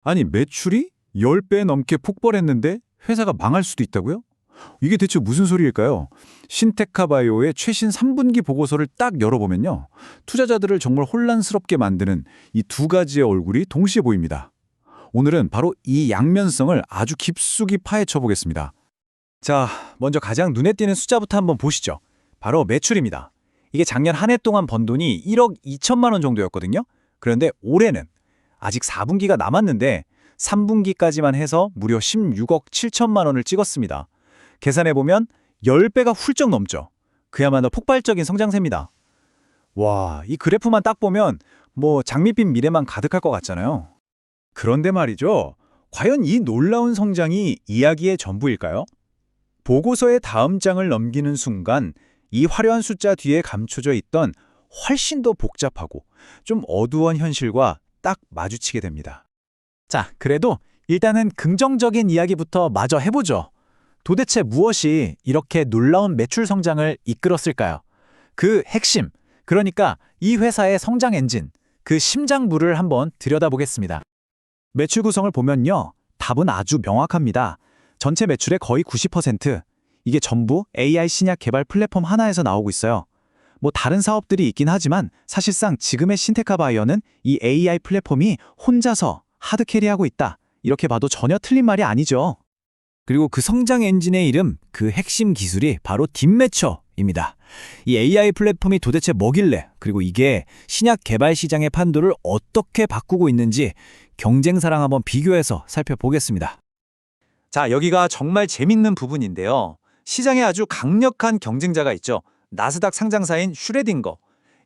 아니, 매출이 10배 넘게 폭발했는데 회사가 망할 수도 있다고요? 이게 대체 무슨 소리일까요? 신테카바이오의 최신 3분기 보고서를 딱 열어보면요. 투자자들을 정말 혼란스럽게 만드는 이 두 가지의 얼굴이 동시에 보입니다. 오늘은 바로 이 양면성을 아주 깊숙이 파헤쳐 보겠습니다. 자, 먼저 가장 눈에 띄는 숫자부터 한번 보시죠. 바로 매출입니다. 이게 작년 한 해 동안 번 돈이 1억 2천만 원 정도였거든요. 그런데 올해는 아직 4분기가 남았는데 3분기까지만 해서 무려 16억 7천만 원을 찍었습니다. 계산해보면 10배가 훌쩍 넘죠. 그야말로 폭발적인 성장세입니다. 와, 이 그래프만 딱 보면 장밋빛 미래만 가득할 것 같잖아요. 그런데 말이죠. 과연 이 놀라운 성장이 이야기의 전부일까요? 보고서의 다음 장을 넘기는 순간 이 화려한 숫자 뒤에 감춰져 있던 훨씬 더 복잡하고 좀 어두운 현실과 딱 마주치게 됩니다. 자, 그래도 일단은 긍정적인 이야기부터 마저 해보죠. 도대체 무엇이 이렇게 놀라운 매출 성장을 이끌었을까요? 그 핵심, 그러니까 이 회사의 성장 엔진, 그 심장부를 한번 들여다보겠습니다. 매출 구성을 보면요. 답은 아주 명확합니다. 전체 매출의 거의 90%, 이게 전부 AI 신약 개발 플랫폼 하나에서 나오고 있어요. 다른 사업들이 있긴 하지만 사실상 지금의 신테카바이오는 이 AI 플랫폼이 혼자서 하드캐리하고 있다. 이렇게 봐도 전혀 틀린 말이 아니죠. 그리고 그 성장 엔진의 이름, 그 핵심 기술이 바로 딥매처입니다. 이 AI 플랫폼이 도대체 뭐길래, 그리고 이게 신약 개발 시장의 판도를 어떻게 바꾸고 있는지 경쟁사랑 한번 비교해서 살펴보겠습니다. 자, 여기가 정말 재밌는 부분인데요. 시장에 아주 강력한 경쟁자가 있죠. 나스닥 상장사인 슈레딩거.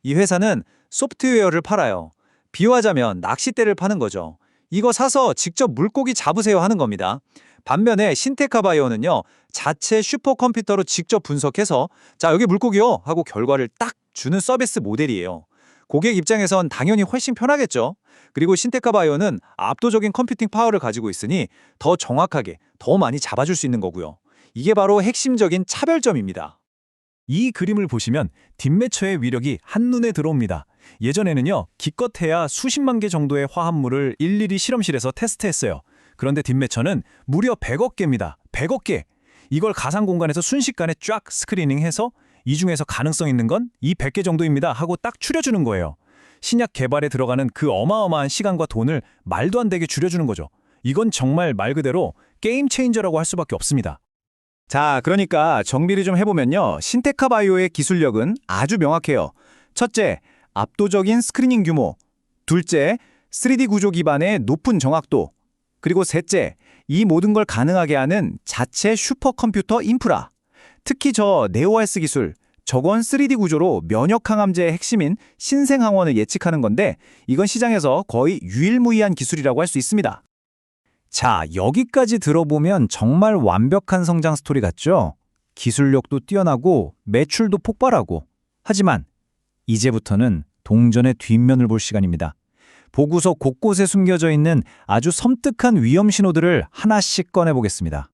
이 회사는 소프트웨어를 팔아요. 비유하자면 낚싯대를 파는 거죠. 이거 사서 직접 물고기 잡으세요 하는 겁니다. 반면에 신테카바이오는요. 자체 슈퍼컴퓨터로 직접 분석해서 자, 여기 물고기요 하고 결과를 딱 주는 서비스 모델이에요. 고객 입장에선 당연히 훨씬 편하겠죠. 그리고 신테카바이오는 압도적인 컴퓨팅 파워를 가지고 있으니 더 정확하게, 더 많이 잡아줄 수 있는 거고요. 이게 바로 핵심적인 차별점입니다. 이 그림을 보시면 딥매처의 위력이 한눈에 들어옵니다. 예전에는요, 기껏해야 수십만 개 정도의 화합물을 일일이 실험실에서 테스트했어요. 그런데 딥매처는 무려 100억 개입니다. 100억 개! 이걸 가상 공간에서 순식간에 쫙 스크리닝해서 이 중에서 가능성 있는 건 이 100개 정도입니다 하고 딱 추려주는 거예요. 신약 개발에 들어가는 그 어마어마한 시간과 돈을 말도 안 되게 줄여주는 거죠. 이건 정말 말 그대로 게임 체인저라고 할 수밖에 없습니다. 자, 그러니까 정리를 좀 해보면요. 신테카바이오의 기술력은 아주 명확해요. 첫째, 압도적인 스크리닝 규모. 둘째, 3D 구조 기반의 높은 정확도. 그리고 셋째, 이 모든 걸 가능하게 하는 자체 슈퍼컴퓨터 인프라. 특히 저 네오알스 기술, 저건 3D 구조로 면역 항암제의 핵심인 신생항원을 예측하는 건데 이건 시장에서 거의 유일무이한 기술이라고 할 수 있습니다. 자, 여기까지 들어보면 정말 완벽한 성장 스토리 같죠? 기술력도 뛰어나고 매출도 폭발하고. 하지만 이제부터는 동전의 뒷면을 볼 시간입니다. 보고서 곳곳에 숨겨져 있는 아주 섬뜩한 위험 신호들을 하나씩 꺼내보겠습니다.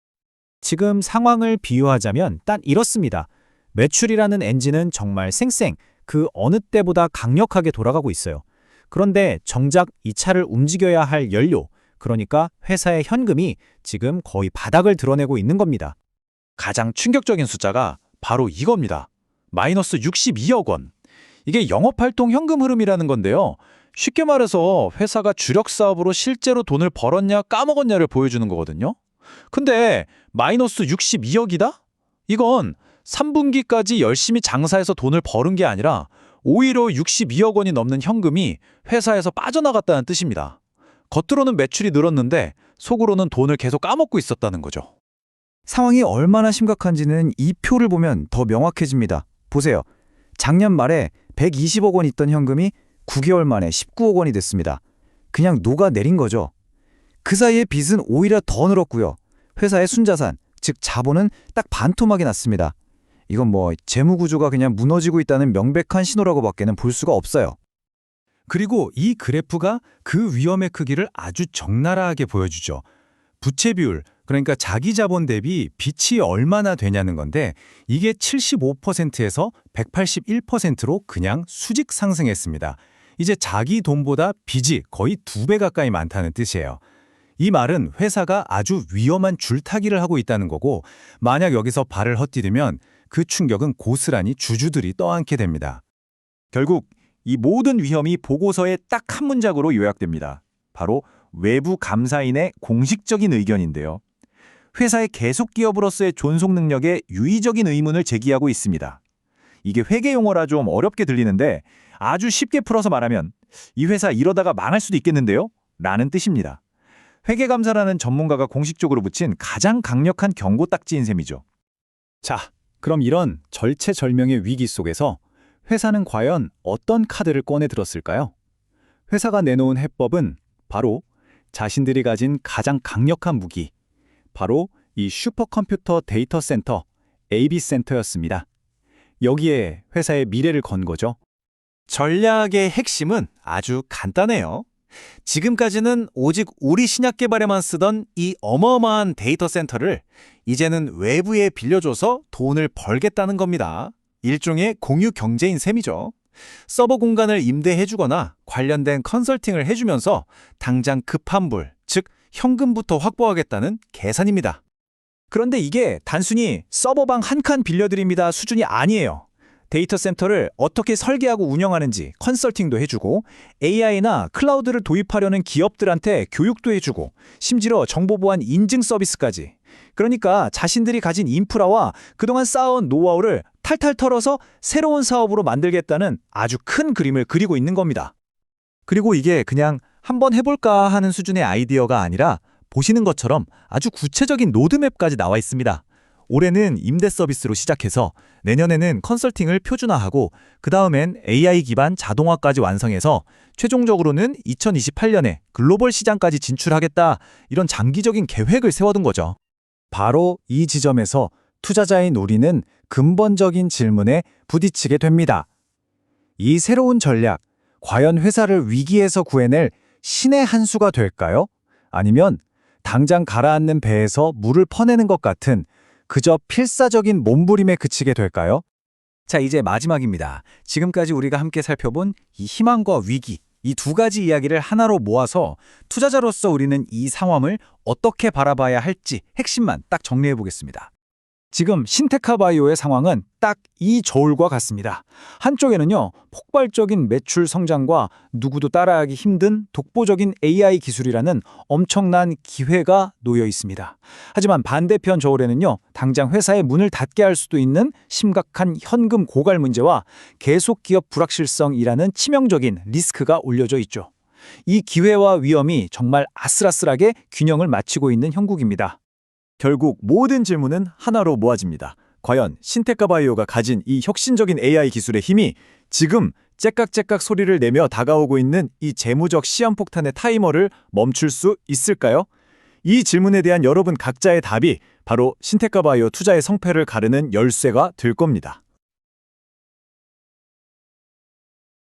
지금 상황을 비유하자면 딱 이렇습니다. 매출이라는 엔진은 정말 쌩쌩 그 어느 때보다 강력하게 돌아가고 있어요. 그런데 정작 이 차를 움직여야 할 연료, 그러니까 회사의 현금이 지금 거의 바닥을 드러내고 있는 겁니다. 가장 충격적인 숫자가 바로 이겁니다. 마이너스 62억 원. 이게 영업활동 현금 흐름이라는 건데요. 쉽게 말해서 회사가 주력 사업으로 실제로 돈을 벌었냐 까먹었냐를 보여주는 거거든요. 근데 마이너스 62억이다? 이건 3분기까지 열심히 장사해서 돈을 벌은 게 아니라 오히려 62억 원이 넘는 현금이 회사에서 빠져나갔다는 뜻입니다. 겉으로는 매출이 늘었는데 속으로는 돈을 계속 까먹고 있었다는 거죠. 상황이 얼마나 심각한지는 이 표를 보면 더 명확해집니다. 보세요. 작년 말에 120억 원 있던 현금이 9개월 만에 19억 원이 됐습니다. 그냥 녹아내린 거죠. 그 사이에 빚은 오히려 더 늘었고요. 회사의 순자산, 즉 자본은 딱 반토막이 났습니다. 이건 재무구조가 그냥 무너지고 있다는 명백한 신호라고 밖에는 볼 수가 없어요. 그리고 이 그래프가 그 위험의 크기를 아주 적나라하게 보여주죠. 부채 비율, 그러니까 자기 자본 대비 빚이 얼마나 되냐는 건데 이게 75%에서 181%로 그냥 수직 상승했습니다. 이제 자기 돈보다 빚이 거의 2배 가까이 많다는 뜻이에요. 이 말은 회사가 아주 위험한 줄타기를 하고 있다는 거고, 만약 여기서 발을 헛디디면 그 충격은 고스란히 주주들이 떠안게 됩니다. 결국 이 모든 위험이 보고서에 딱 한 문장으로 요약됩니다. 바로 외부 감사인의 공식적인 의견인데요. 회사의 계속 기업으로서의 존속 능력에 유의적인 의문을 제기하고 있습니다. 이게 회계 용어라 좀 어렵게 들리는데 아주 쉽게 풀어서 말하면 이 회사 이러다가 망할 수도 있겠는데요? 라는 뜻입니다. 회계감사라는 전문가가 공식적으로 붙인 가장 강력한 경고 딱지인 셈이죠. 자, 그럼 이런 절체절명의 위기 속에서 회사는 과연 어떤 카드를 꺼내 들었을까요? 회사가 내놓은 해법은 바로 자신들이 가진 가장 강력한 무기, 바로 이 슈퍼컴퓨터 데이터 센터, AB센터였습니다. 여기에 회사의 미래를 건 거죠. 전략의 핵심은 아주 간단해요. 지금까지는 오직 우리 신약 개발에만 쓰던 이 어마어마한 데이터 센터를 이제는 외부에 빌려줘서 돈을 벌겠다는 겁니다. 일종의 공유 경제인 셈이죠. 서버 공간을 임대해주거나 관련된 컨설팅을 해주면서 당장 급한 불, 즉 현금부터 확보하겠다는 계산입니다. 그런데 이게 단순히 서버방 한 칸 빌려드립니다 수준이 아니에요. 데이터 센터를 어떻게 설계하고 운영하는지 컨설팅도 해주고 AI나 클라우드를 도입하려는 기업들한테 교육도 해주고 심지어 정보보안 인증 서비스까지. 그러니까 자신들이 가진 인프라와 그동안 쌓아온 노하우를 탈탈 털어서 새로운 사업으로 만들겠다는 아주 큰 그림을 그리고 있는 겁니다. 그리고 이게 그냥 한번 해볼까 하는 수준의 아이디어가 아니라 보시는 것처럼 아주 구체적인 로드맵까지 나와 있습니다. 올해는 임대 서비스로 시작해서 내년에는 컨설팅을 표준화하고 그 다음엔 AI 기반 자동화까지 완성해서 최종적으로는 2028년에 글로벌 시장까지 진출하겠다 이런 장기적인 계획을 세워둔 거죠. 바로 이 지점에서 투자자인 우리는 근본적인 질문에 부딪히게 됩니다. 이 새로운 전략, 과연 회사를 위기에서 구해낼 신의 한 수가 될까요? 아니면 당장 가라앉는 배에서 물을 퍼내는 것 같은 그저 필사적인 몸부림에 그치게 될까요? 자, 이제 마지막입니다. 지금까지 우리가 함께 살펴본 이 희망과 위기, 이 두 가지 이야기를 하나로 모아서 투자자로서 우리는 이 상황을 어떻게 바라봐야 할지 핵심만 딱 정리해 보겠습니다. 지금 신테카바이오의 상황은 딱 이 저울과 같습니다. 한쪽에는요, 폭발적인 매출 성장과 누구도 따라하기 힘든 독보적인 AI 기술이라는 엄청난 기회가 놓여 있습니다. 하지만 반대편 저울에는요, 당장 회사의 문을 닫게 할 수도 있는 심각한 현금 고갈 문제와 계속 기업 불확실성이라는 치명적인 리스크가 올려져 있죠. 이 기회와 위험이 정말 아슬아슬하게 균형을 맞추고 있는 형국입니다. 결국 모든 질문은 하나로 모아집니다. 과연 신테카바이오가 가진 이 혁신적인 AI 기술의 힘이 지금 째깍째깍 소리를 내며 다가오고 있는 이 재무적 시한폭탄의 타이머를 멈출 수 있을까요? 이 질문에 대한 여러분 각자의 답이 바로 신테카바이오 투자의 성패를 가르는 열쇠가 될 겁니다.